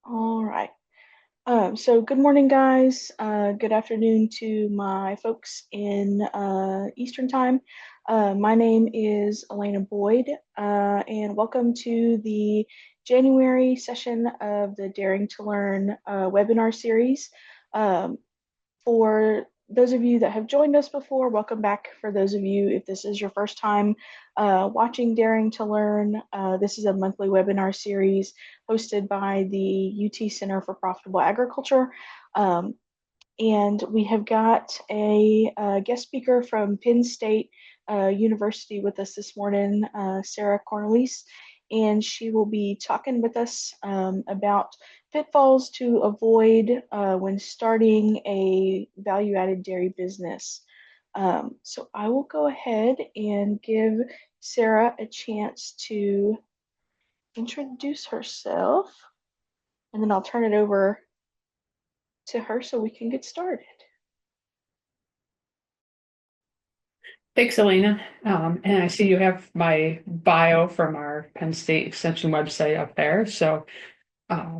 All right. So good morning, guys. Good afternoon to my folks in Eastern Time. My name is Elena Boyd, and welcome to the January session of the Daring to Learn webinar series. Um, for those of you that have joined us before, welcome back. For those of you, if this is your first time watching Daring to Learn, this is a monthly webinar series hosted by the UT Center for Profitable Agriculture. Um, and we have got a guest speaker from Penn State University with us this morning, Sarah Cornelisse, and she will be talking with us about pitfalls to avoid when starting a value-added dairy business. So I will go ahead and give Sarah a chance to introduce herself, and then I'll turn it over to her so we can get started. Thanks, Elena. And I see you have my bio from our Penn State Extension website up there. So uh,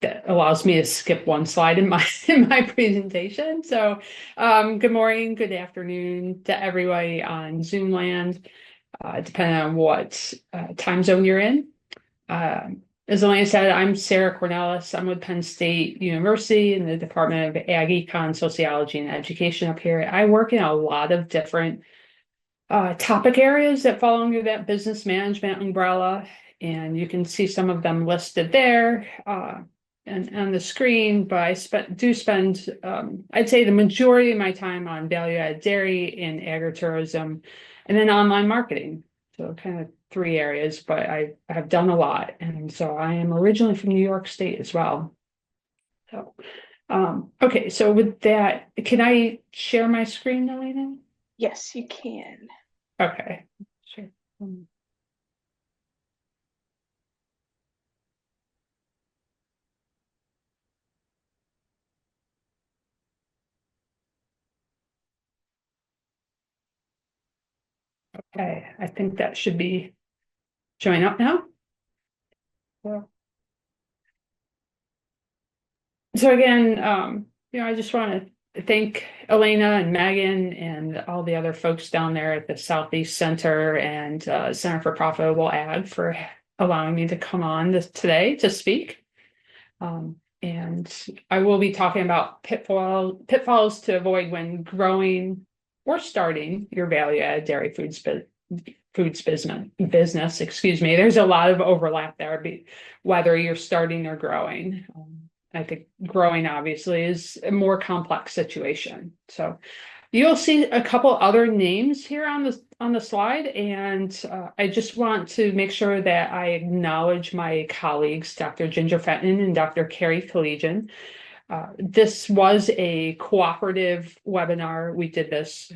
that allows me to skip one slide in my in my presentation. So good morning, good afternoon to everybody on Zoom land, depending on what time zone you're in. Uh, as Elena said, I'm Sarah Cornelisse. I'm with Penn State University in the Department of Ag Econ, Sociology, and Education up here. I work in a lot of different topic areas that fall under that business management umbrella. And you can see some of them listed there and on the screen. But do spend, I'd say, the majority of my time on value-added dairy and agritourism, and then online marketing. So kind of three areas, but I have done a lot. And so I am originally from New York State as well. So, okay, so with that, can I share my screen now, Elena? Yes, you can. Okay, sure. Okay, I think that should be showing up now. So, so again, I just want to thank Elena and Megan and all the other folks down there at the Southeast Center and Center for Profitable Ag for allowing me to come on today to speak. And I will be talking about pitfalls to avoid when growing or starting your value-added dairy foods business. Excuse me. There's a lot of overlap there, whether you're starting or growing. I think growing obviously is a more complex situation. So you'll see a couple other names here on the slide, and I just want to make sure that I acknowledge my colleagues, Dr. Ginger Fenton and Dr. Carrie Collegian. This was a cooperative webinar. We did this,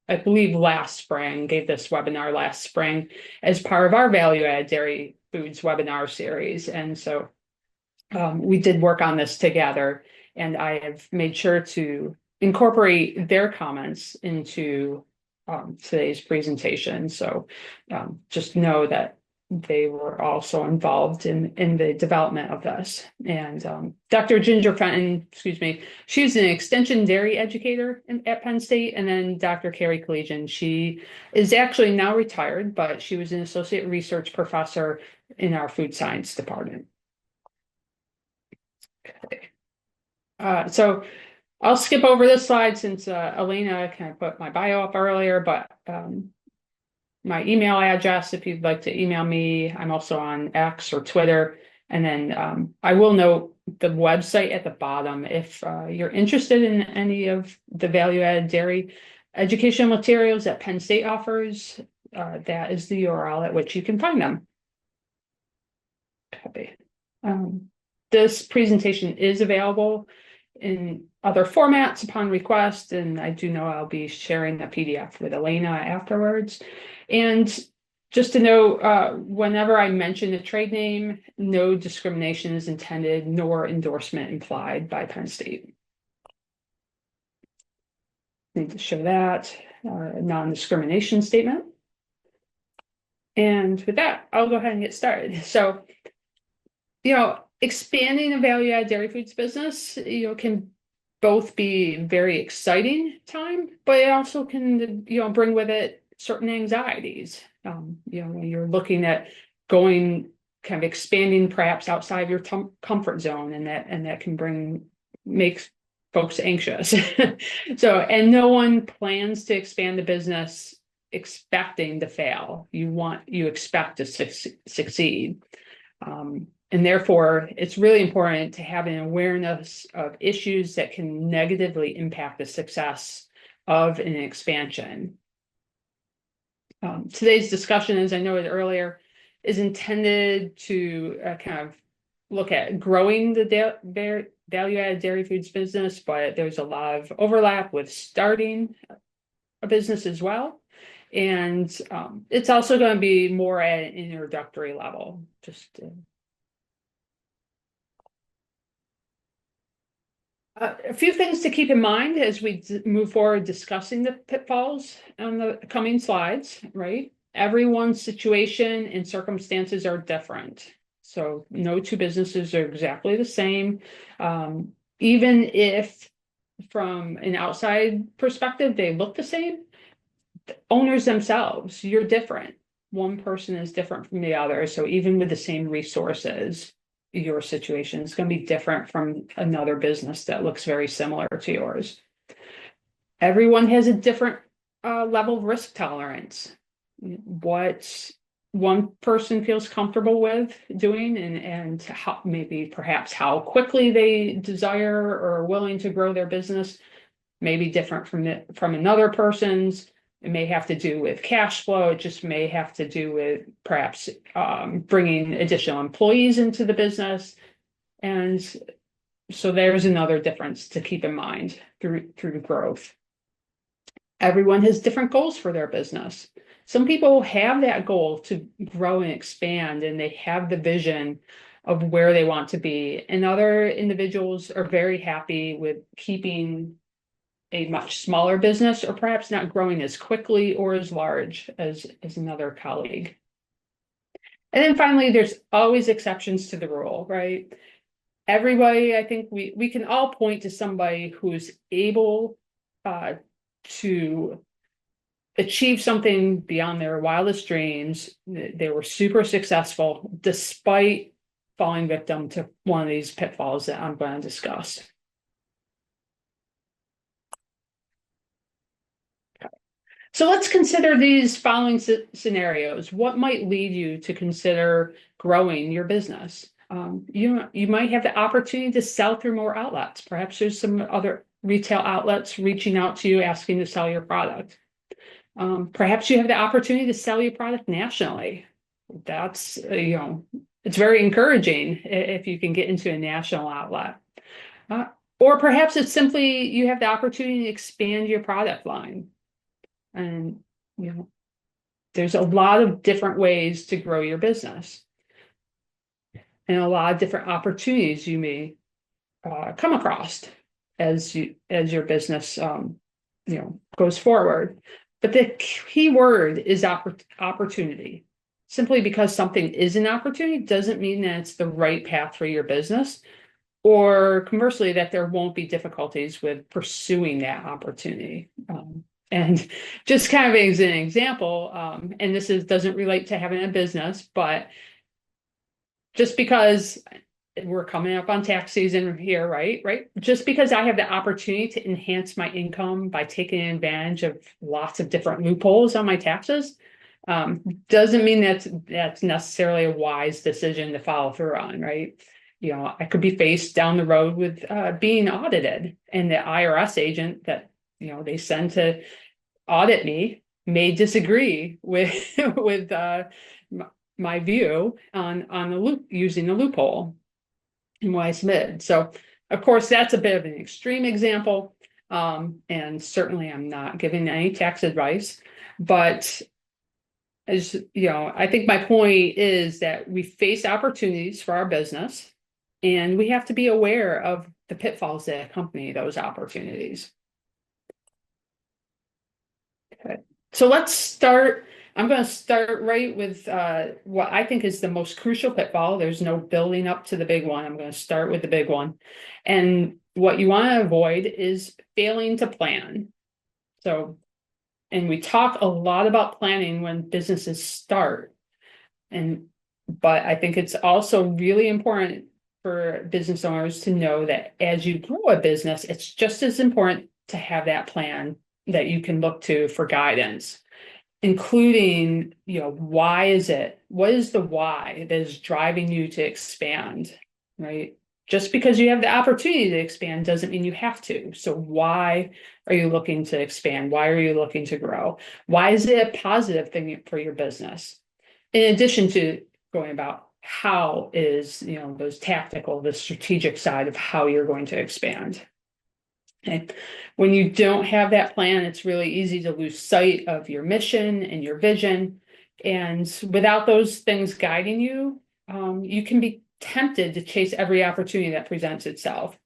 I believe, last spring, gave this webinar last spring as part of our value-added dairy foods webinar series. And so we did work on this together, and I have made sure to incorporate their comments into today's presentation. So just know that they were also involved in the development of this. And Dr. Ginger Fenton, excuse me, she's an extension dairy educator at Penn State. And then Dr. Carrie Collegian, she is actually now retired, but she was an associate research professor in our food science department. Okay. So I'll skip over this slide since Elena kind of put my bio up earlier, but my email address, if you'd like to email me, I'm also on X or Twitter. And then I will note the website at the bottom if you're interested in any of the value-added dairy educational materials that Penn State offers. That is the URL at which you can find them. Okay. This presentation is available in other formats upon request, and I do know I'll be sharing the PDF with Elena afterwards. And just to know, whenever I mention a trade name, no discrimination is intended, nor endorsement implied by Penn State. Need to show that non-discrimination statement. And with that, I'll go ahead and get started. So Expanding a value-added dairy foods business, can both be very exciting time, but it also can, bring with it certain anxieties. When you're looking at going kind of expanding perhaps outside your comfort zone, and that can makes folks anxious. And no one plans to expand the business expecting to fail. You expect to succeed. And therefore, it's really important to have an awareness of issues that can negatively impact the success of an expansion. Today's discussion, as I noted earlier, is intended to kind of look at growing the value-added dairy foods business, but there's a lot of overlap with starting a business as well. And it's also going to be more at an introductory level, a few things to keep in mind as we move forward discussing the pitfalls on the coming slides, right? Everyone's situation and circumstances are different. So no two businesses are exactly the same. Even if from an outside perspective, they look the same, the owners themselves, you're different. One person is different from the other. So even with the same resources, your situation is going to be different from another business that looks very similar to yours. Everyone has a different level of risk tolerance. What one person feels comfortable with doing, and how maybe perhaps how quickly they desire or are willing to grow their business may be different from another person's. It may have to do with cash flow. It just may have to do with perhaps bringing additional employees into the business. And so there's another difference to keep in mind through growth. Everyone has different goals for their business. Some people have that goal to grow and expand, and they have the vision of where they want to be. And other individuals are very happy with keeping a much smaller business, or perhaps not growing as quickly or as large as another colleague. And then finally, there's always exceptions to the rule, right? Everybody, I think we can all point to somebody who's able to achieve something beyond their wildest dreams. They were super successful despite falling victim to one of these pitfalls that I'm going to discuss. So let's consider these following scenarios. What might lead you to consider growing your business? You might have the opportunity to sell through more outlets. Perhaps there's some other retail outlets reaching out to you asking to sell your product. Perhaps you have the opportunity to sell your product nationally. That's, it's very encouraging if you can get into a national outlet. Or perhaps it's simply you have the opportunity to expand your product line. And, there's a lot of different ways to grow your business, and a lot of different opportunities you may come across as your business, goes forward. But the key word is opportunity. Simply because something is an opportunity doesn't mean that it's the right path for your business, or conversely, that there won't be difficulties with pursuing that opportunity. And just kind of as an example, and this doesn't relate to having a business, but just because we're coming up on tax season here, right? Just because I have the opportunity to enhance my income by taking advantage of lots of different loopholes on my taxes, doesn't mean that's necessarily a wise decision to follow through on, right? I could be faced down the road with being audited, and the IRS agent that they send to audit me may disagree with my view on the using the loophole in what I submitted. So of course that's a bit of an extreme example, and certainly I'm not giving any tax advice, but as I think my point is that we face opportunities for our business, and we have to be aware of the pitfalls that accompany those opportunities. Okay. So let's start I'm going to start right with what I think is the most crucial pitfall. There's no building up to the big one. I'm going to start with the big one. And what you want to avoid is failing to plan. So, and we talk a lot about planning when businesses start. And, but I think it's also really important for business owners to know that as you grow a business, it's just as important to have that plan that you can look to for guidance, including, why is it? What is the why that is driving you to expand, right? Just because you have the opportunity to expand doesn't mean you have to. So why are you looking to expand? Why are you looking to grow? Why is it a positive thing for your business? In addition to going about how is, those tactical, the strategic side of how you're going to expand. Okay. When you don't have that plan, it's really easy to lose sight of your mission and your vision. And without those things guiding you, you can be tempted to chase every opportunity that presents itself.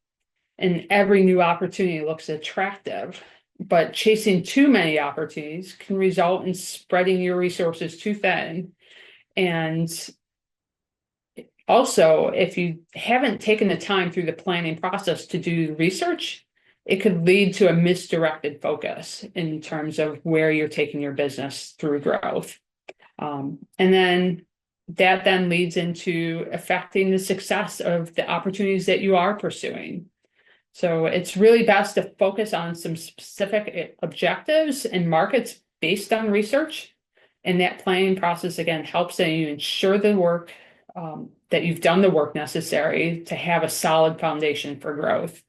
And every new opportunity looks attractive. But chasing too many opportunities can result in spreading your resources too thin. And also, if you haven't taken the time through the planning process to do research, it could lead to a misdirected focus in terms of where you're taking your business through growth. And then that then leads into affecting the success of the opportunities that you are pursuing. So it's really best to focus on some specific objectives and markets based on research. And that planning process, again, helps that you ensure the work, that you've done the work necessary to have a solid foundation for growth.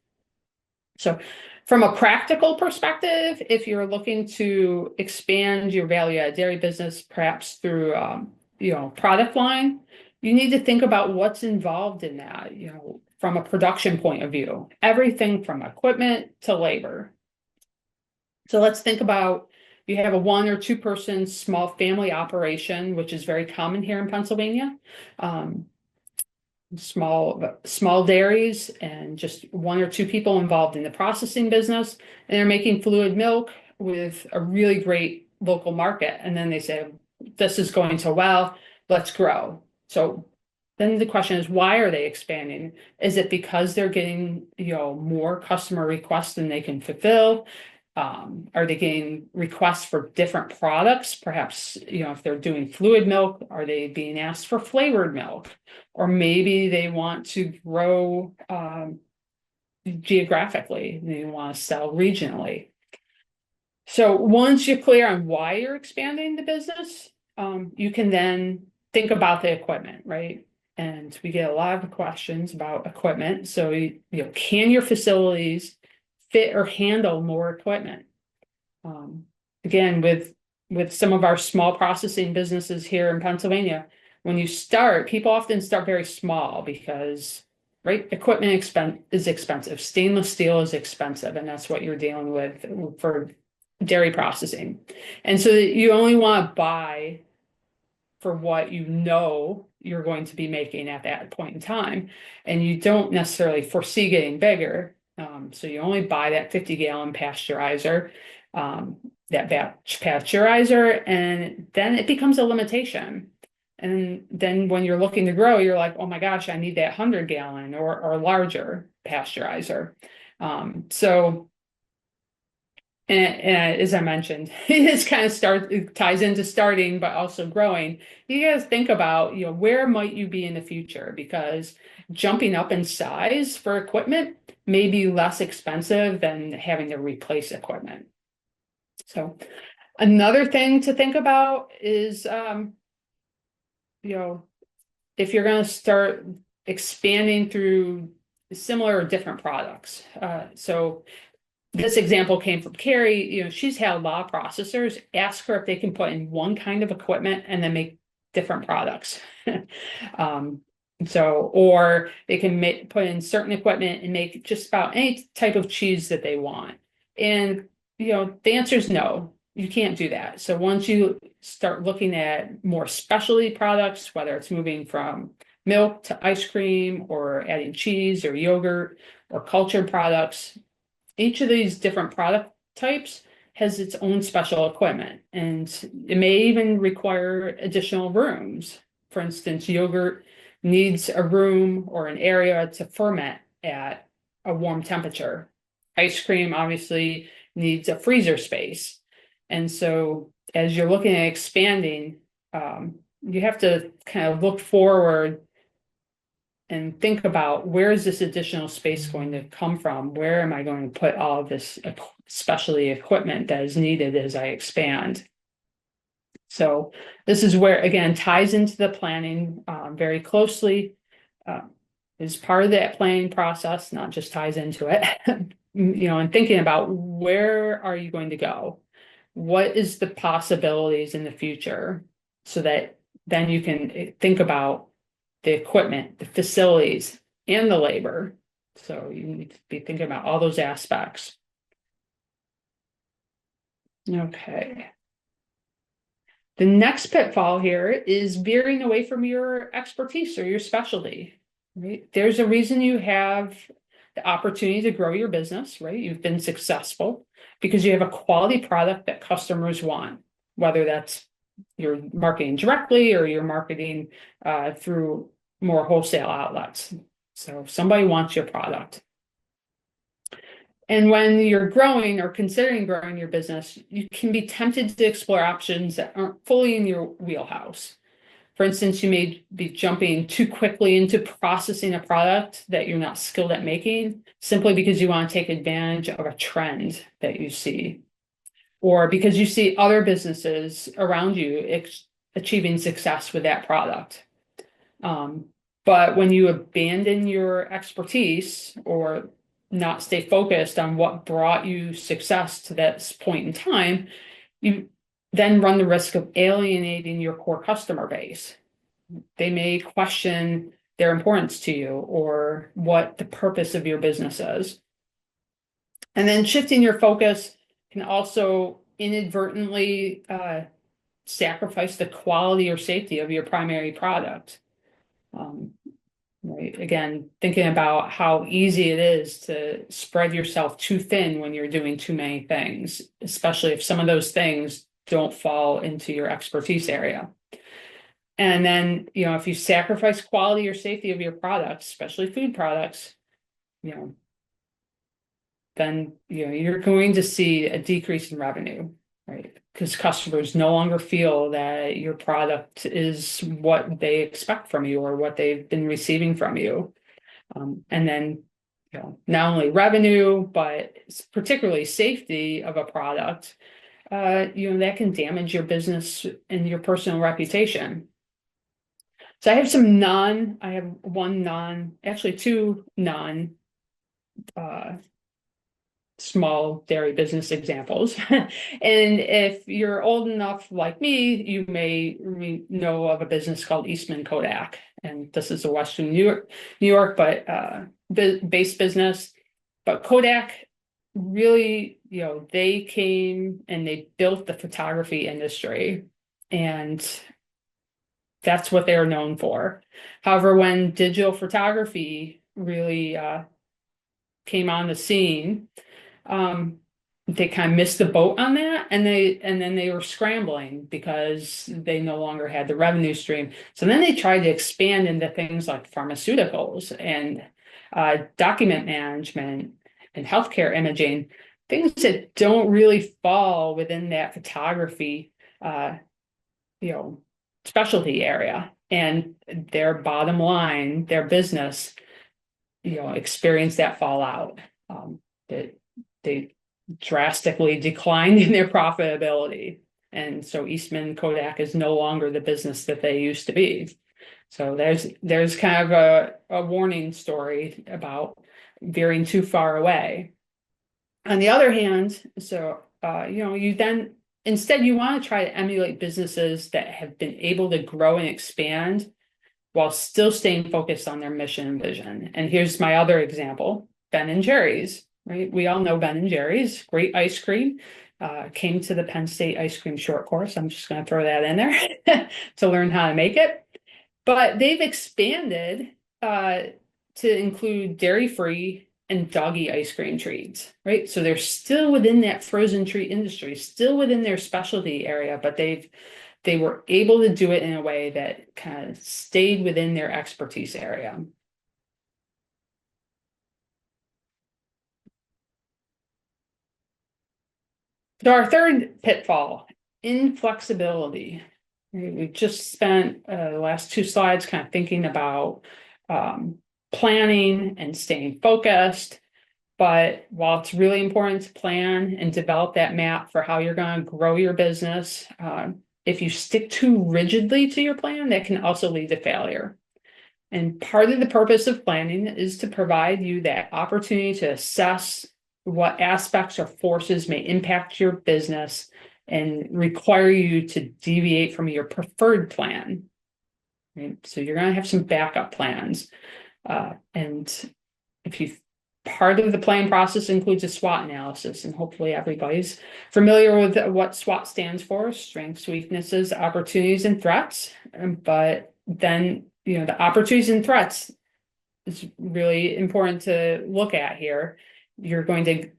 So from a practical perspective, if you're looking to expand your value-added dairy business, perhaps through, product line, you need to think about what's involved in that, from a production point of view, everything from equipment to labor. So let's think about, you have a 1 or 2 person small family operation, which is very common here in Pennsylvania. Small dairies and just 1 or 2 people involved in the processing business, and they're making fluid milk with a really great local market. And then they say, this is going so well, let's grow. So then the question is, why are they expanding? Is it because they're getting, more customer requests than they can fulfill? Are they getting requests for different products? Perhaps, if they're doing fluid milk, are they being asked for flavored milk? Or maybe they want to grow geographically, they want to sell regionally. So once you're clear on why you're expanding the business, you can then think about the equipment, right? And we get a lot of questions about equipment. So, can your facilities fit or handle more equipment? Again, with some of our small processing businesses here in Pennsylvania, when you start, people often start very small because, right, equipment is expensive. Stainless steel is expensive, and that's what you're dealing with for dairy processing. And so you only want to buy for what you're going to be making at that point in time. And you don't necessarily foresee getting bigger. So you only buy that 50-gallon pasteurizer, that batch pasteurizer, and then it becomes a limitation. And then when you're looking to grow, you're like, oh my gosh, I need that 100-gallon or larger pasteurizer. And as I mentioned, it ties into starting, but also growing. You guys think about, where might you be in the future? Because jumping up in size for equipment may be less expensive than having to replace equipment. So another thing to think about is, if you're going to start expanding through similar or different products. So this example came from Carrie. She's had a lot of processors. Ask her if they can put in one kind of equipment and then make different products. Or they can put in certain equipment and make just about any type of cheese that they want. And, the answer is no, you can't do that. So once you start looking at more specialty products, whether it's moving from milk to ice cream or adding cheese or yogurt or cultured products, each of these different product types has its own special equipment, and it may even require additional rooms. For instance, yogurt needs a room or an area to ferment at a warm temperature. Ice cream obviously needs a freezer space. And so as you're looking at expanding, you have to kind of look forward and think about, where is this additional space going to come from? Where am I going to put all of this specialty equipment that is needed as I expand? So this is where, again, ties into the planning very closely. Is part of that planning process, not just ties into it. And thinking about, where are you going to go? What is the possibilities in the future, so that then you can think about the equipment, the facilities, and the labor. So you need to be thinking about all those aspects. Okay. The next pitfall here is veering away from your expertise or your specialty, right? There's a reason you have the opportunity to grow your business, right? You've been successful because you have a quality product that customers want, whether that's you're marketing directly or you're marketing through more wholesale outlets. So somebody wants your product. And when you're growing or considering growing your business, you can be tempted to explore options that aren't fully in your wheelhouse. For instance, you may be jumping too quickly into processing a product that you're not skilled at making, simply because you want to take advantage of a trend that you see, or because you see other businesses around you achieving success with that product. But when you abandon your expertise or not stay focused on what brought you success to this point in time, you then run the risk of alienating your core customer base. They may question their importance to you or what the purpose of your business is. And then shifting your focus can also inadvertently sacrifice the quality or safety of your primary product. Right. Again, thinking about how easy it is to spread yourself too thin when you're doing too many things, especially if some of those things don't fall into your expertise area. And then, if you sacrifice quality or safety of your products, especially food products, then, you're going to see a decrease in revenue, right? Because customers no longer feel that your product is what they expect from you or what they've been receiving from you. And then, not only revenue, but particularly safety of a product, that can damage your business and your personal reputation. So I have two small dairy business examples. And if you're old enough like me, you may know of a business called Eastman Kodak. And this is a Western New York, but based business. But Kodak really, they came and they built the photography industry, and that's what they're known for. However, when digital photography really came on the scene, they kind of missed the boat on that, and then they were scrambling because they no longer had the revenue stream. So then they tried to expand into things like pharmaceuticals and document management and healthcare imaging, things that don't really fall within that photography specialty area. And their bottom line, their business, experienced that fallout. That they drastically declined in their profitability. And so Eastman Kodak is no longer the business that they used to be. So there's kind of a warning story about veering too far away. On the other hand, you then instead you want to try to emulate businesses that have been able to grow and expand while still staying focused on their mission and vision. And here's my other example, Ben and Jerry's. Right? We all know Ben and Jerry's, great ice cream. Came to the Penn State ice cream short course. I'm just going to throw that in there to learn how to make it. But they've expanded to include dairy-free and doggy ice cream treats, right? So they're still within that frozen treat industry, still within their specialty area, but they were able to do it in a way that kind of stayed within their expertise area. So our third pitfall, inflexibility. We just spent the last two slides kind of thinking about planning and staying focused. But while it's really important to plan and develop that map for how you're going to grow your business, if you stick too rigidly to your plan, that can also lead to failure. And part of the purpose of planning is to provide you that opportunity to assess what aspects or forces may impact your business and require you to deviate from your preferred plan. Right? So you're going to have some backup plans. And if you part of the planning process includes a SWOT analysis, and hopefully everybody's familiar with what SWOT stands for: strengths, weaknesses, opportunities, and threats. But then, the opportunities and threats is really important to look at here. You're going to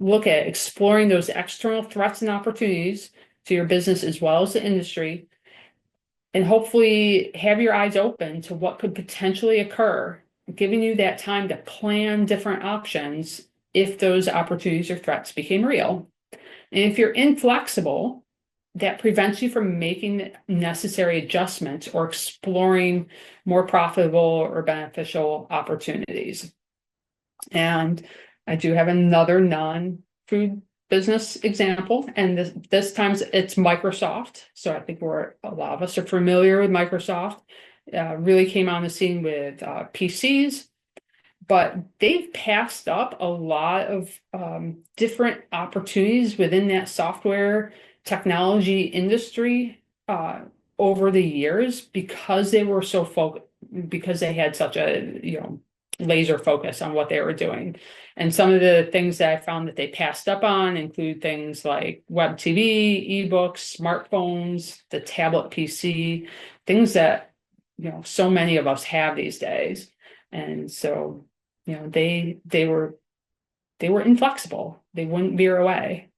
look at exploring those external threats and opportunities to your business as well as the industry, and hopefully have your eyes open to what could potentially occur, giving you that time to plan different options if those opportunities or threats became real. And if you're inflexible, that prevents you from making necessary adjustments or exploring more profitable or beneficial opportunities. And I do have another non-food business example, and this time it's Microsoft. So I think a lot of us are familiar with Microsoft. Really came on the scene with PCs, but they've passed up a lot of different opportunities within that software technology industry over the years because they were so because they had such a laser focus on what they were doing. And some of the things that I found that they passed up on include things like web TV, ebooks, smartphones, the tablet PC, things that so many of us have these days. And so they were inflexible. They wouldn't veer away.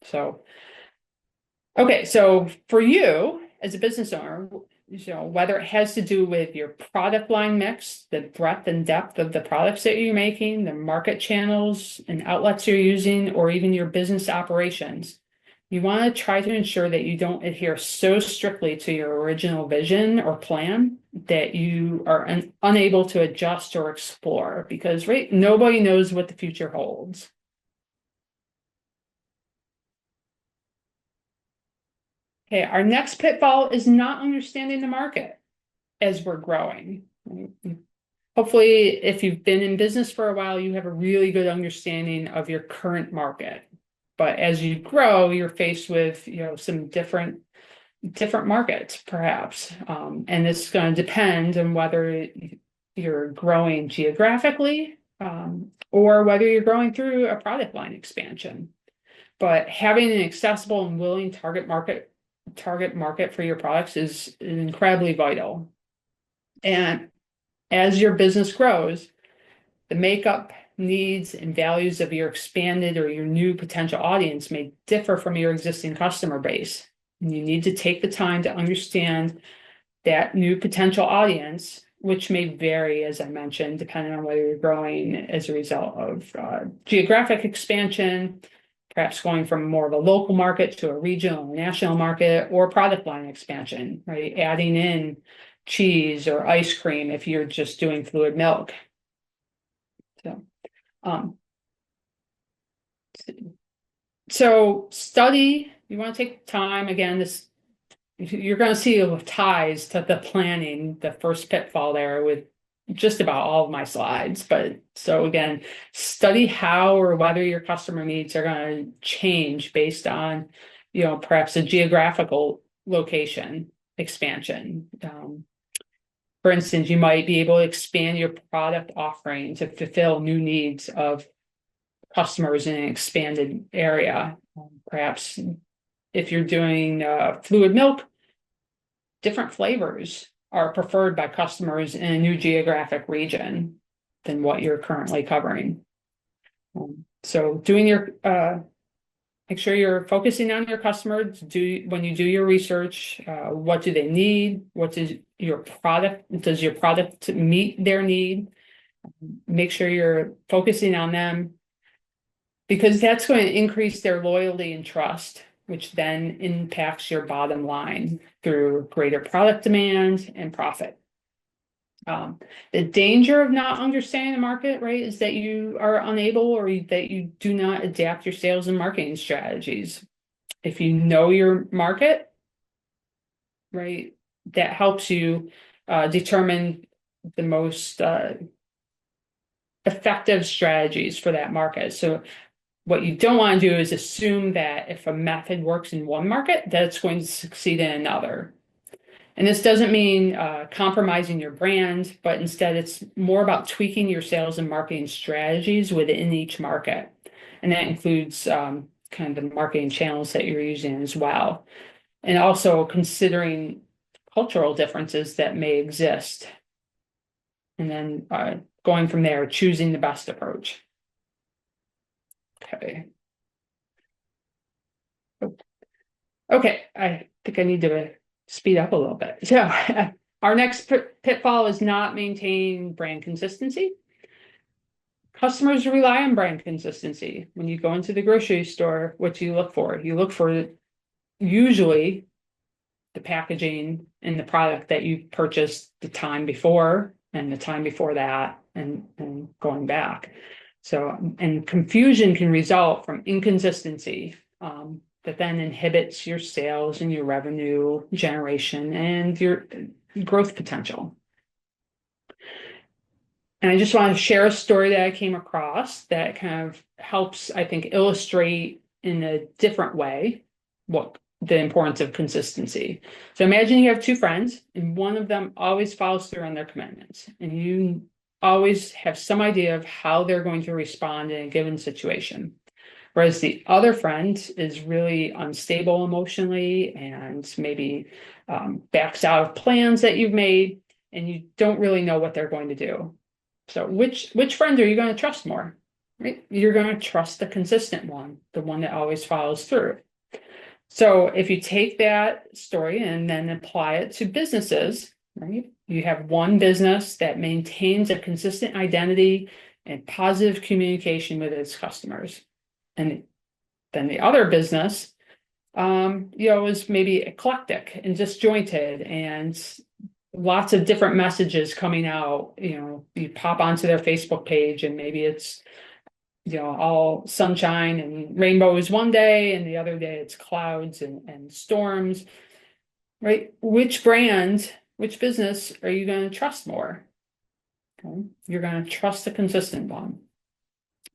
So okay, so for you as a business owner, whether it has to do with your product line mix, the breadth and depth of the products that you're making, the market channels and outlets you're using, or even your business operations, you want to try to ensure that you don't adhere so strictly to your original vision or plan that you are unable to adjust or explore, because nobody knows what the future holds. Okay, our next pitfall is not understanding the market as we're growing. Hopefully, if you've been in business for a while, you have a really good understanding of your current market. But as you grow, you're faced with some different markets, perhaps. And it's going to depend on whether you're growing geographically or whether you're growing through a product line expansion. But having an accessible and willing target market for your products is incredibly vital. And as your business grows, the makeup, needs, and values of your expanded or your new potential audience may differ from your existing customer base. And you need to take the time to understand that new potential audience, which may vary, as I mentioned, depending on whether you're growing as a result of geographic expansion, perhaps going from more of a local market to a regional or national market, or product line expansion, right? Adding in cheese or ice cream if you're just doing fluid milk. So study, you want to take time. Again, you're going to see ties to the planning, the first pitfall there with just about all of my slides. But so again, study how or whether your customer needs are going to change based on, perhaps a geographical location expansion. For instance, you might be able to expand your product offering to fulfill new needs of customers in an expanded area. Perhaps if you're doing fluid milk, different flavors are preferred by customers in a new geographic region than what you're currently covering. So doing your make sure you're focusing on your customers. When you do your research, what do they need? Does your product meet their need? Make sure you're focusing on them because that's going to increase their loyalty and trust, which then impacts your bottom line through greater product demand and profit. The danger of not understanding the market, right, is that you are unable or that you do not adapt your sales and marketing strategies. If you know your market, right, that helps you determine the most effective strategies for that market. So what you don't want to do is assume that if a method works in one market, that it's going to succeed in another. And this doesn't mean compromising your brand, but instead it's more about tweaking your sales and marketing strategies within each market. And that includes kind of the marketing channels that you're using as well. And also considering cultural differences that may exist. And then going from there, choosing the best approach. Okay. Okay, I think I need to speed up a little bit. So our next pitfall is not maintaining brand consistency. Customers rely on brand consistency. When you go into the grocery store, what do you look for? You look for usually the packaging and the product that you purchased the time before and the time before that and going back. So, and confusion can result from inconsistency. That then inhibits your sales and your revenue generation and your growth potential. And I just want to share a story that I came across that kind of helps, I think, illustrate in a different way what the importance of consistency. So imagine you have two friends and one of them always follows through on their commitments and you always have some idea of how they're going to respond in a given situation. Whereas the other friend is really unstable emotionally and maybe backs out of plans that you've made and you don't really know what they're going to do. So which friend are you going to trust more? Right? You're going to trust the consistent one, the one that always follows through. So if you take that story and then apply it to businesses, right? You have one business that maintains a consistent identity and positive communication with its customers. And then the other business, is maybe eclectic and disjointed and lots of different messages coming out. You pop onto their Facebook page and maybe it's, all sunshine and rainbows one day and the other day it's clouds and storms, right? Which business are you going to trust more? Okay. You're going to trust the consistent one.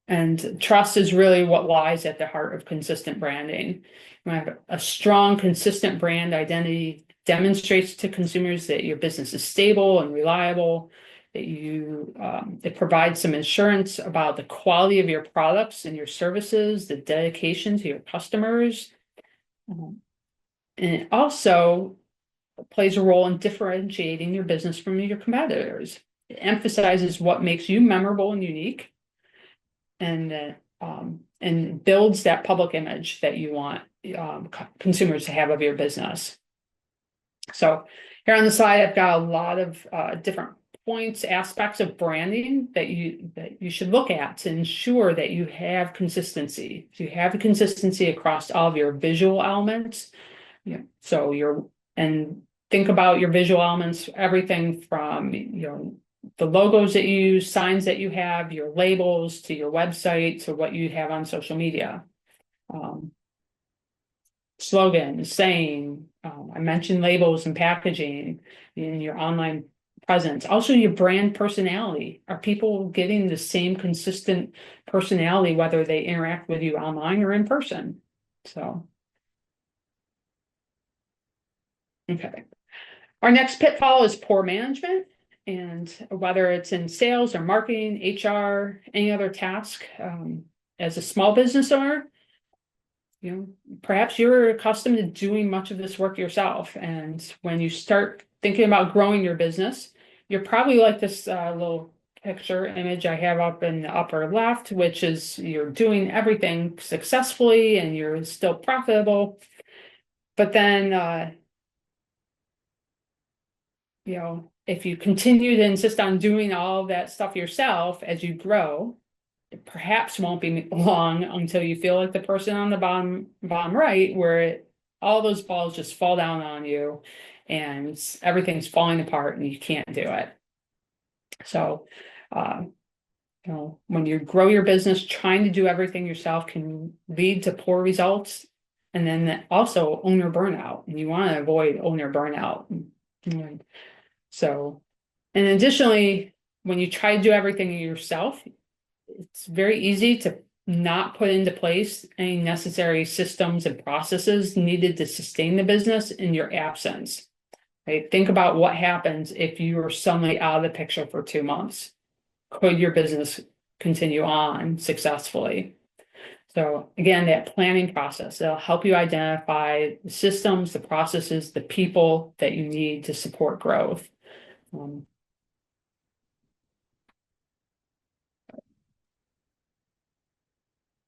And trust is really what lies at the heart of consistent branding. You have a strong, consistent brand identity demonstrates to consumers that your business is stable and reliable, that it provides some assurance about the quality of your products and your services, the dedication to your customers. And it also plays a role in differentiating your business from your competitors. It emphasizes what makes you memorable and unique. And builds that public image that you want consumers to have of your business. So here on the side, I've got a lot of different points, aspects of branding that you should look at to ensure that you have consistency. So you have consistency across all of your visual elements. And think about your visual elements, everything from the logos that you use, signs that you have, your labels, to your website, to what you have on social media. Slogan, saying, I mentioned labels and packaging in your online presence. Also your brand personality. Are people getting the same consistent personality, whether they interact with you online or in person? So, okay. Our next pitfall is poor management. And whether it's in sales or marketing, HR, any other task, as a small business owner, perhaps you're accustomed to doing much of this work yourself. And when you start thinking about growing your business, you're probably like this little picture image I have up in the upper left, which is you're doing everything successfully and you're still profitable. But then, if you continue to insist on doing all that stuff yourself as you grow, it perhaps won't be long until you feel like the person on the bottom right, where all those balls just fall down on you and everything's falling apart and you can't do it. So, uh, when you grow your business, trying to do everything yourself can lead to poor results. And then also owner burnout, and you want to avoid owner burnout. So, and additionally, when you try to do everything yourself, it's very easy to not put into place any necessary systems and processes needed to sustain the business in your absence. Right? Think about what happens if you are suddenly out of the picture for 2 months. Could your business continue on successfully? So again, that planning process, it'll help you identify the systems, the processes, the people that you need to support growth.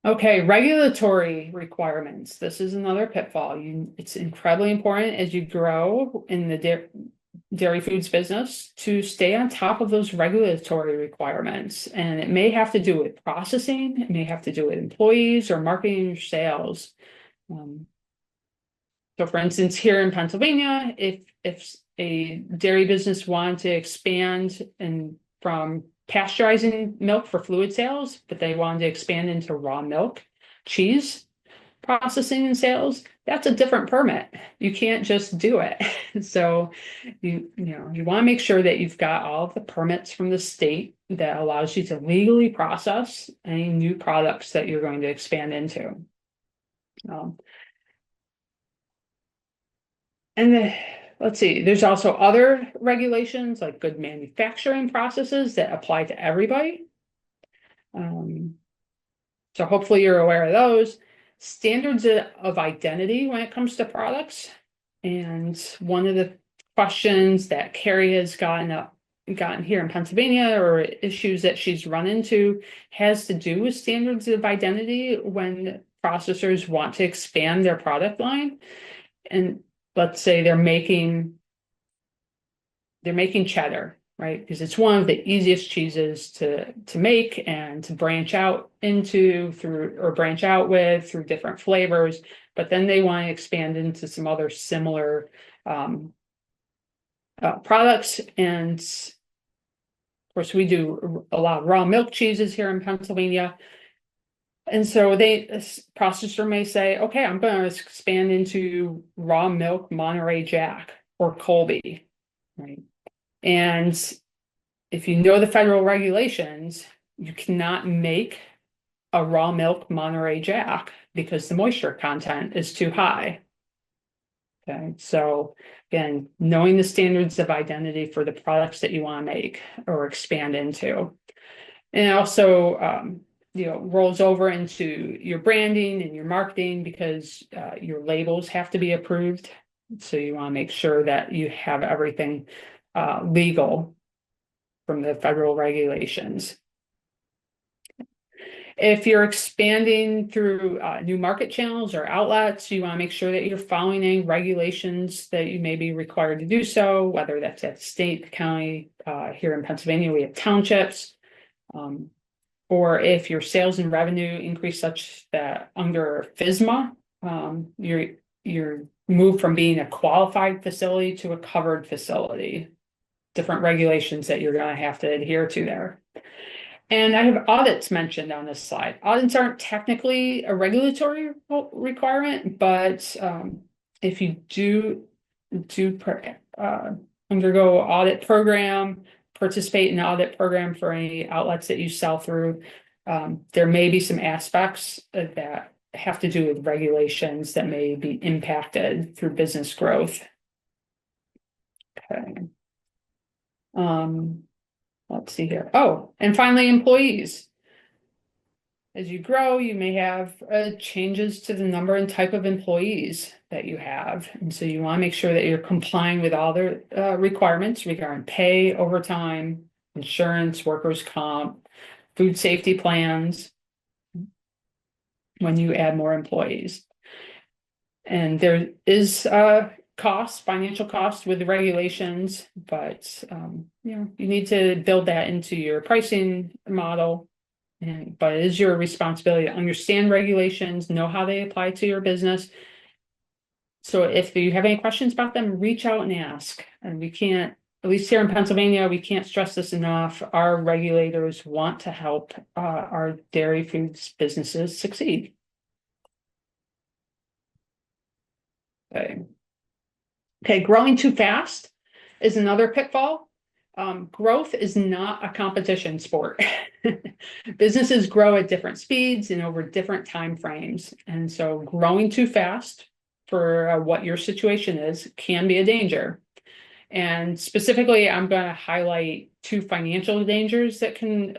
Okay, regulatory requirements. This is another pitfall. It's incredibly important as you grow in the dairy foods business to stay on top of those regulatory requirements. And it may have to do with processing, it may have to do with employees or marketing or sales. So for instance, here in Pennsylvania, if a dairy business wanted to expand and from pasteurizing milk for fluid sales, but they wanted to expand into raw milk, cheese processing and sales, that's a different permit. You can't just do it. So you want to make sure that you've got all of the permits from the state that allows you to legally process any new products that you're going to expand into. Let's see, there's also other regulations like good manufacturing processes that apply to everybody. So hopefully you're aware of those. Standards of identity when it comes to products. And one of the questions that Carrie has gotten here in Pennsylvania, or issues that she's run into, has to do with standards of identity when processors want to expand their product line. And let's say they're making cheddar, right? Because it's one of the easiest cheeses to make and to branch out into branch out with through different flavors. But then they want to expand into some other similar products. And of course, we do a lot of raw milk cheeses here in Pennsylvania. And so a processor may say, okay, I'm going to expand into raw milk Monterey Jack or Colby, right? And if you know the federal regulations, you cannot make a raw milk Monterey Jack because the moisture content is too high. Okay, so again, knowing the standards of identity for the products that you want to make or expand into. And it also rolls over into your branding and your marketing because your labels have to be approved. So you want to make sure that you have everything legal from the federal regulations. If you're expanding through new market channels or outlets, you want to make sure that you're following any regulations that you may be required to do so, whether that's at state, county. Here in Pennsylvania, we have townships. Or if your sales and revenue increase such that under FSMA, you're moved from being a qualified facility to a covered facility. Different regulations that you're going to have to adhere to there. And I have audits mentioned on this slide. Audits aren't technically a regulatory requirement, but if you do undergo audit program, participate in the audit program for any outlets that you sell through, there may be some aspects that have to do with regulations that may be impacted through business growth. Okay. Let's see here. Oh, and finally, employees. As you grow, you may have changes to the number and type of employees that you have. And so you want to make sure that you're complying with all the requirements regarding pay, overtime, insurance, workers' comp, food safety plans when you add more employees. And there is cost, financial cost with the regulations, but you need to build that into your pricing model. But it is your responsibility to understand regulations, know how they apply to your business. So if you have any questions about them, reach out and ask. And we can't, at least here in Pennsylvania, we can't stress this enough. Our regulators want to help our dairy foods businesses succeed. Okay. Okay, growing too fast is another pitfall. Growth is not a competition sport. Businesses grow at different speeds and over different time frames. And so growing too fast for what your situation is can be a danger. And specifically, I'm going to highlight two financial dangers that can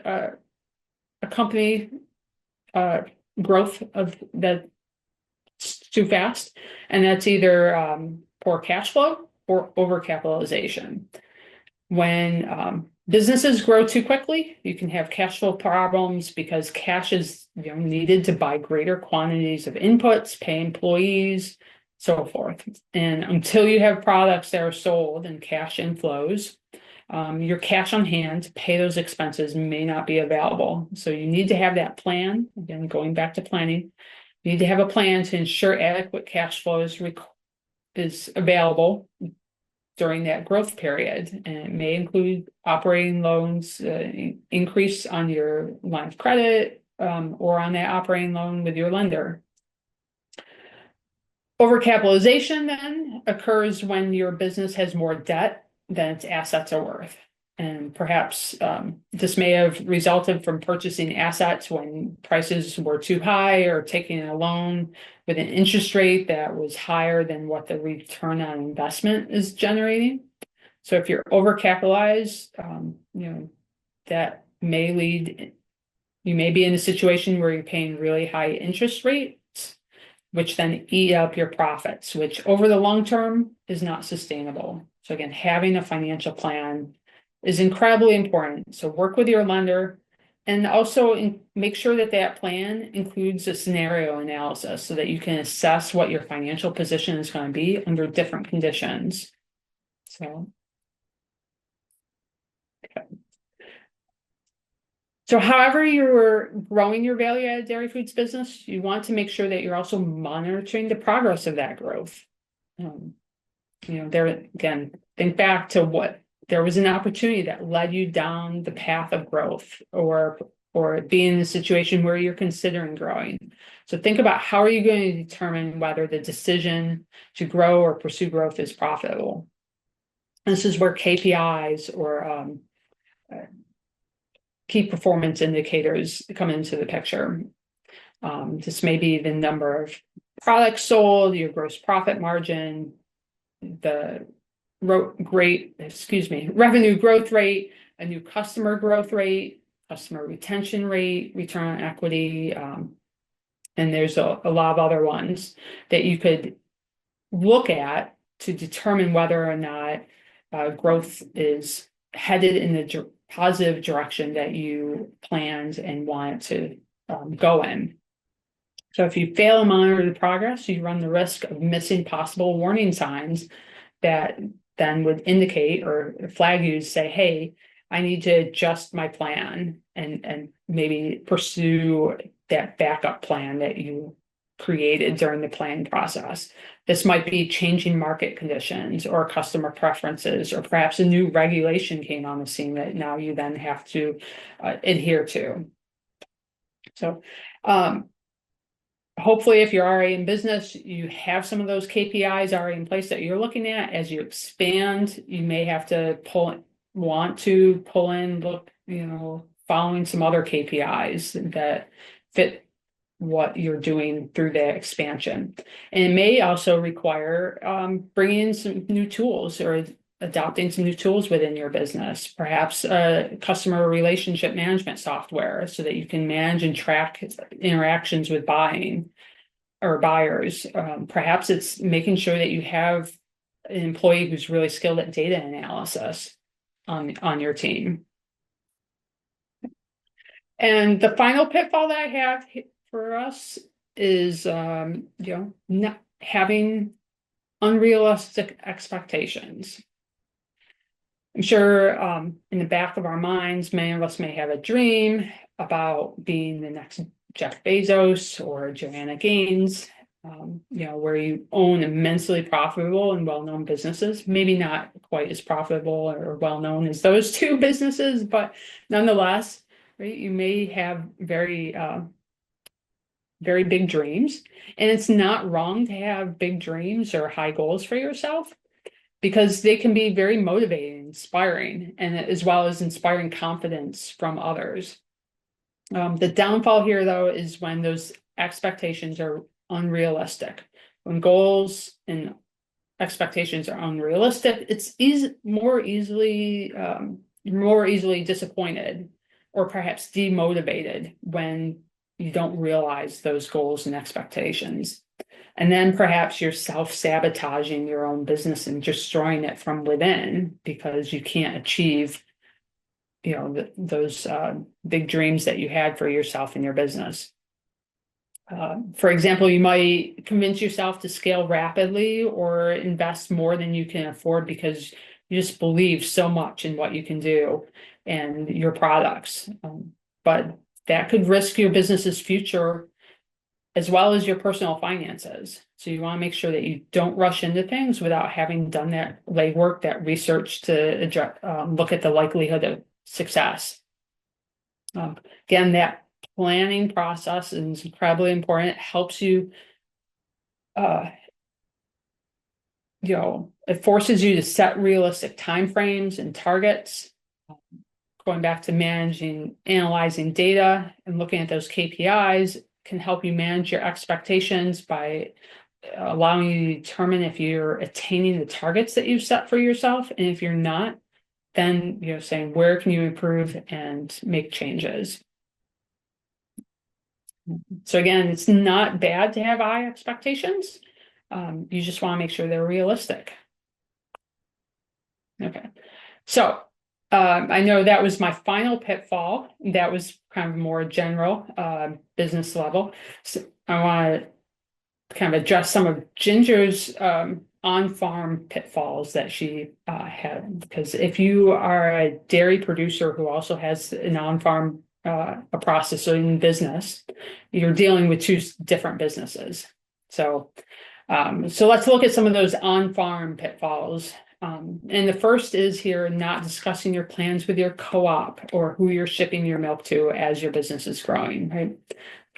accompany growth of that too fast. And that's either poor cash flow or overcapitalization. When businesses grow too quickly, you can have cash flow problems because cash is needed to buy greater quantities of inputs, pay employees, so forth. And until you have products that are sold and cash inflows, your cash on hand to pay those expenses may not be available. So you need to have that plan. Again, going back to planning, you need to have a plan to ensure adequate cash flow is available during that growth period. And it may include operating loans, increase on your line of credit, or on that operating loan with your lender. Overcapitalization then occurs when your business has more debt than its assets are worth. And perhaps this may have resulted from purchasing assets when prices were too high or taking a loan with an interest rate that was higher than what the return on investment is generating. So if you're overcapitalized, that may lead, you may be in a situation where you're paying really high interest rates, which then eat up your profits, which over the long term is not sustainable. So again, having a financial plan is incredibly important. So work with your lender and also make sure that that plan includes a scenario analysis so that you can assess what your financial position is going to be under different conditions. So, okay. So however you're growing your value-added dairy foods business, you want to make sure that you're also monitoring the progress of that growth. There again, think back to what there was an opportunity that led you down the path of growth or being in a situation where you're considering growing. So think about how are you going to determine whether the decision to grow or pursue growth is profitable. This is where KPIs or key performance indicators come into the picture. This may be the number of products sold, your gross profit margin, the revenue growth rate, a new customer growth rate, customer retention rate, return on equity, and there's a lot of other ones that you could look at to determine whether or not growth is headed in the positive direction that you planned and want it to go in. So if you fail to monitor the progress, you run the risk of missing possible warning signs that then would indicate or flag you to say, hey, I need to adjust my plan and maybe pursue that backup plan that you created during the planning process. This might be changing market conditions or customer preferences, or perhaps a new regulation came on the scene that now you then have to adhere to. So hopefully, if you're already in business, you have some of those KPIs already in place that you're looking at. As you expand, you may have to pull in, following some other KPIs that fit what you're doing through the expansion. And it may also require bringing in some new tools or adopting some new tools within your business, perhaps customer relationship management software so that you can manage and track interactions with buying or buyers. Perhaps it's making sure that you have an employee who's really skilled at data analysis on your team. And the final pitfall that I have for us is, not having unrealistic expectations. I'm sure in the back of our minds, many of us may have a dream about being the next Jeff Bezos or Joanna Gaines, where you own immensely profitable and well-known businesses. Maybe not quite as profitable or well-known as those two businesses, but nonetheless, right, you may have very big dreams. And it's not wrong to have big dreams or high goals for yourself because they can be very motivating, inspiring, and as well as inspiring confidence from others. The downfall here, though, is when those expectations are unrealistic. When goals and expectations are unrealistic, it's more easily disappointed or perhaps demotivated when you don't realize those goals and expectations. And then perhaps you're self-sabotaging your own business and destroying it from within because you can't achieve, those big dreams that you had for yourself and your business. For example, you might convince yourself to scale rapidly or invest more than you can afford because you just believe so much in what you can do and your products. But that could risk your business's future as well as your personal finances. So you want to make sure that you don't rush into things without having done that legwork, that research to look at the likelihood of success. Again, that planning process is incredibly important. It helps you, it forces you to set realistic timeframes and targets. Going back to analyzing data and looking at those KPIs can help you manage your expectations by allowing you to determine if you're attaining the targets that you've set for yourself. And if you're not, then saying where can you improve and make changes. So again, it's not bad to have high expectations. You just want to make sure they're realistic. Okay, so I know that was my final pitfall. That was kind of more general business level. So I want to kind of address some of Ginger's on-farm pitfalls that she had. Because if you are a dairy producer who also has an on-farm a processing business, you're dealing with two different businesses. So let's look at some of those on-farm pitfalls. And the first is here, not discussing your plans with your co-op or who you're shipping your milk to as your business is growing, right?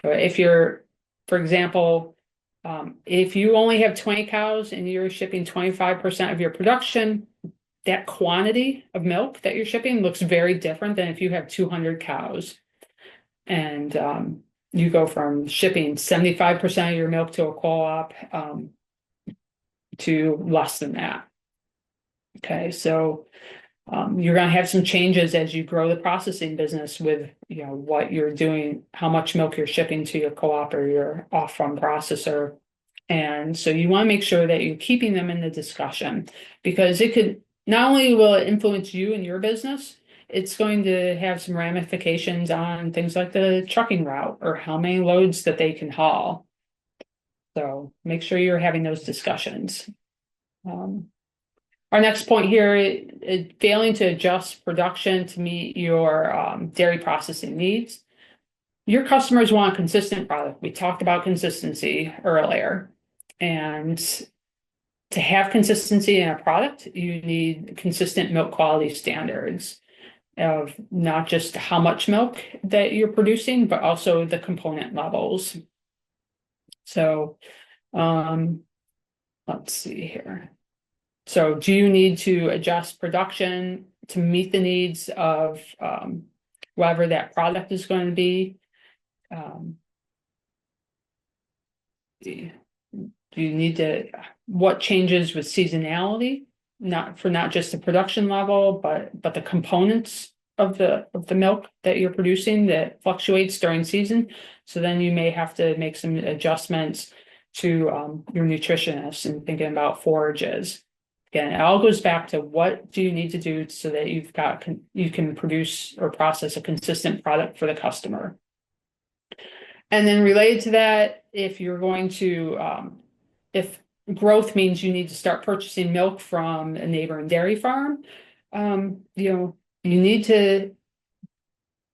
So if you're, for example, if you only have 20 cows and you're shipping 25% of your production, that quantity of milk that you're shipping looks very different than if you have 200 cows. And you go from shipping 75% of your milk to a co-op to less than that. Okay, so you're going to have some changes as you grow the processing business with what you're doing, how much milk you're shipping to your co-op or your off-farm processor. And so you want to make sure that you're keeping them in the discussion because it could not only will it influence you and your business, it's going to have some ramifications on things like the trucking route or how many loads that they can haul. So make sure you're having those discussions. Our next point here, failing to adjust production to meet your dairy processing needs. Your customers want a consistent product. We talked about consistency earlier. And to have consistency in a product, you need consistent milk quality standards of not just how much milk that you're producing, but also the component levels. So let's see here. So do you need to adjust production to meet the needs of whatever that product is going to be? Do you need to, what changes with seasonality, not just the production level, but the components of the milk that you're producing that fluctuates during season. So then you may have to make some adjustments to your nutritionist and thinking about forages. Again, it all goes back to what do you need to do so that you can produce or process a consistent product for the customer. And then related to that, if you're going to, if growth means you need to start purchasing milk from a neighboring dairy farm, you need to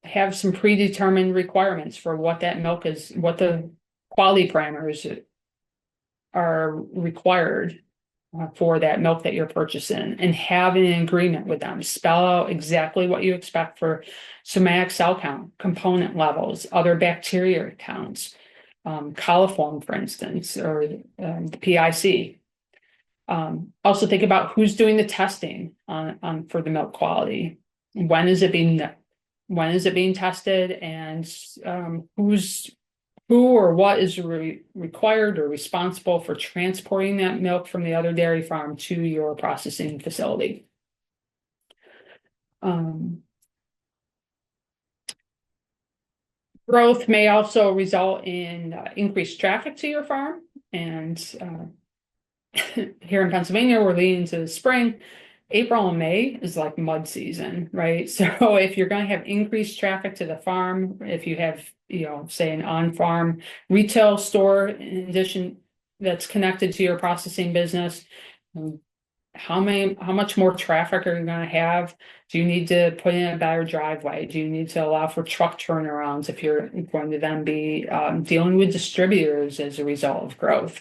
have some predetermined requirements for what that milk is, what the quality parameters are required for that milk that you're purchasing, and have an agreement with them. Spell out exactly what you expect for somatic cell count, component levels, other bacteria counts, coliform, for instance, or the PIC. Also think about who's doing the testing on for the milk quality. When is it being tested, and who or what is required or responsible for transporting that milk from the other dairy farm to your processing facility. Growth may also result in increased traffic to your farm, and here in Pennsylvania, we're leading to the spring. April and May is like mud season, right? So if you're going to have increased traffic to the farm, if you have, say an on-farm retail store in addition that's connected to your processing business, how much more traffic are you going to have? Do you need to put in a better driveway? Do you need to allow for truck turnarounds if you're going to then be dealing with distributors as a result of growth?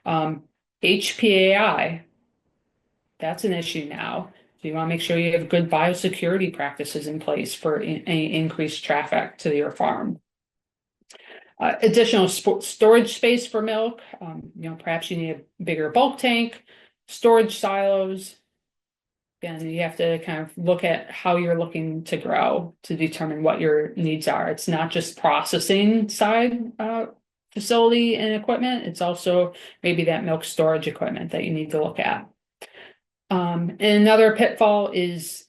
HPAI, that's an issue now. So you want to make sure you have good biosecurity practices in place for any increased traffic to your farm. Additional storage space for milk. Perhaps you need a bigger bulk tank, storage silos. Again, you have to kind of look at how you're looking to grow to determine what your needs are. It's not just processing side facility and equipment. It's also maybe that milk storage equipment that you need to look at. And another pitfall is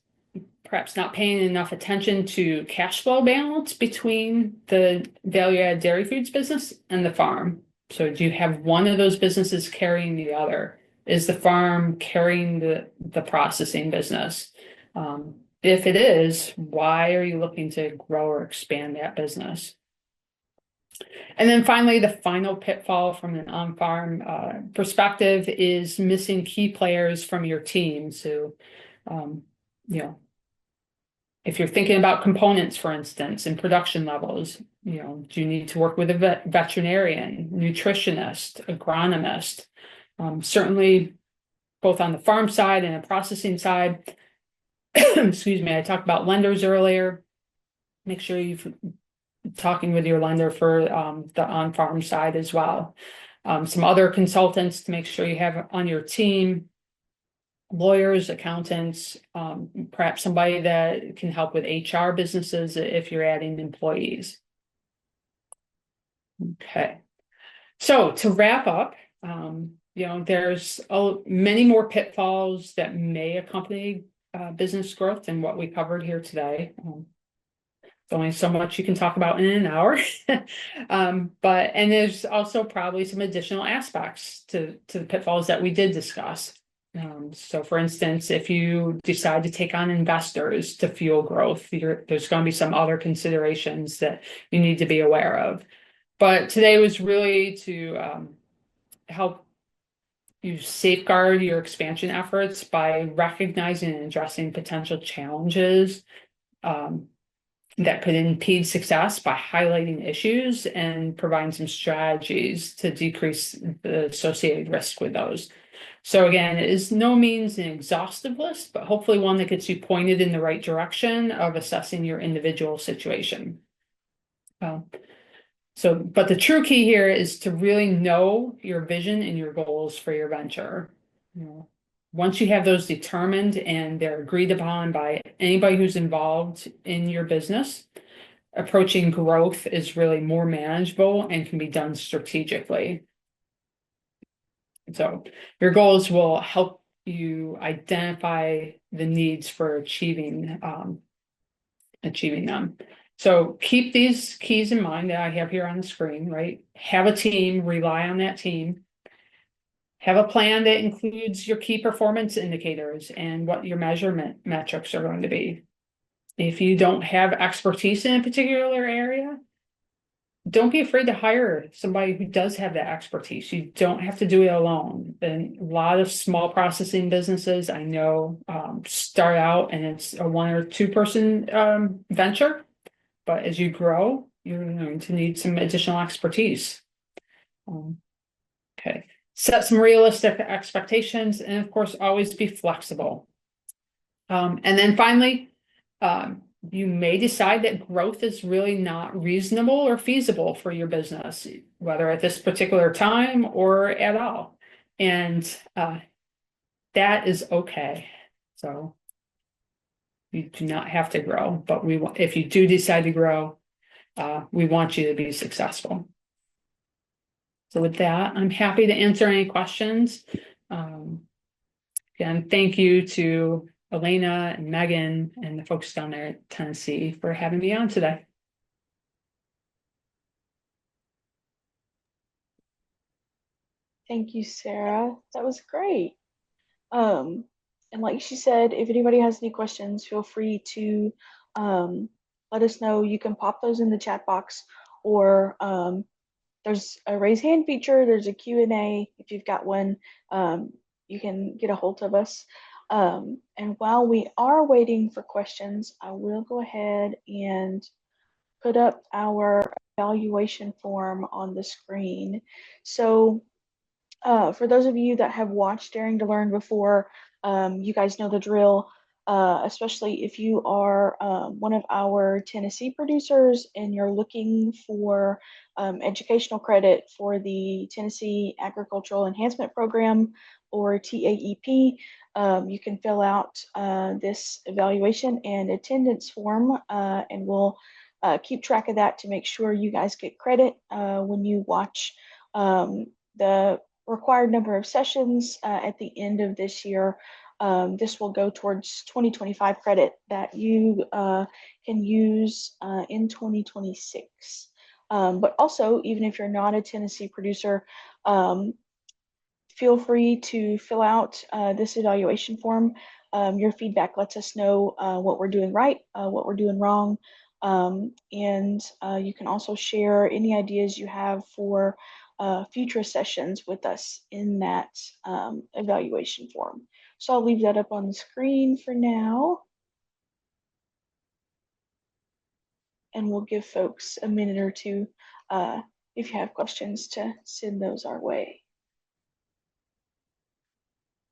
perhaps not paying enough attention to cash flow balance between the value-added dairy foods business and the farm. So do you have one of those businesses carrying the other? Is the farm carrying the processing business? If it is, why are you looking to grow or expand that business? And then finally, the final pitfall from an on-farm perspective is missing key players from your team. So, if you're thinking about components, for instance, and production levels, do you need to work with a veterinarian, nutritionist, agronomist? Certainly, both on the farm side and the processing side. Excuse me, I talked about lenders earlier. Make sure you're talking with your lender for the on-farm side as well. Some other consultants to make sure you have on your team, lawyers, accountants, perhaps somebody that can help with HR businesses if you're adding employees. Okay, so to wrap up, there's many more pitfalls that may accompany business growth than what we covered here today. There's only so much you can talk about in an hour. And there's also probably some additional aspects to the pitfalls that we did discuss. So for instance, if you decide to take on investors to fuel growth, there's going to be some other considerations that you need to be aware of. But today was really to help you safeguard your expansion efforts by recognizing and addressing potential challenges that could impede success by highlighting issues and providing some strategies to decrease the associated risk with those. So again, it is no means an exhaustive list, but hopefully one that gets you pointed in the right direction of assessing your individual situation. But the true key here is to really know your vision and your goals for your venture. Once you have those determined and they're agreed upon by anybody who's involved in your business, approaching growth is really more manageable and can be done strategically. So your goals will help you identify the needs for achieving them. So keep these keys in mind that I have here on the screen, right? Have a team, rely on that team. Have a plan that includes your key performance indicators and what your measurement metrics are going to be. If you don't have expertise in a particular area, don't be afraid to hire somebody who does have that expertise. You don't have to do it alone. And a lot of small processing businesses I know start out and it's a 1 or 2 person venture, but as you grow, you're going to need some additional expertise. Um, okay. Set some realistic expectations and, of course, always be flexible. And then finally, you may decide that growth is really not reasonable or feasible for your business, whether at this particular time or at all. And that is okay. So you do not have to grow, but if you do decide to grow, we want you to be successful. So with that, I'm happy to answer any questions. Again, thank you to Elena and Megan and the folks down there at Tennessee for having me on today. Thank you, Sarah. That was great. Um, and like she said, if anybody has any questions, feel free to let us know. You can pop those in the chat box, or there's a raise hand feature. There's a Q&A. If you've got one, you can get a hold of us. And while we are waiting for questions, I will go ahead and put up our evaluation form on the screen. So for those of you that have watched Daring to Learn before, you guys know the drill, especially if you are one of our Tennessee producers and you're looking for educational credit for the Tennessee Agricultural Enhancement Program, or TAEP. You can fill out this evaluation and attendance form, and we'll keep track of that to make sure you guys get credit when you watch the required number of sessions at the end of this year. This will go towards 2025 credit that you can use in 2026. But also, even if you're not a Tennessee producer, feel free to fill out this evaluation form. Your feedback lets us know what we're doing right, what we're doing wrong, and you can also share any ideas you have for future sessions with us in that evaluation form. So I'll leave that up on the screen for now. And we'll give folks a minute or two if you have questions to send those our way.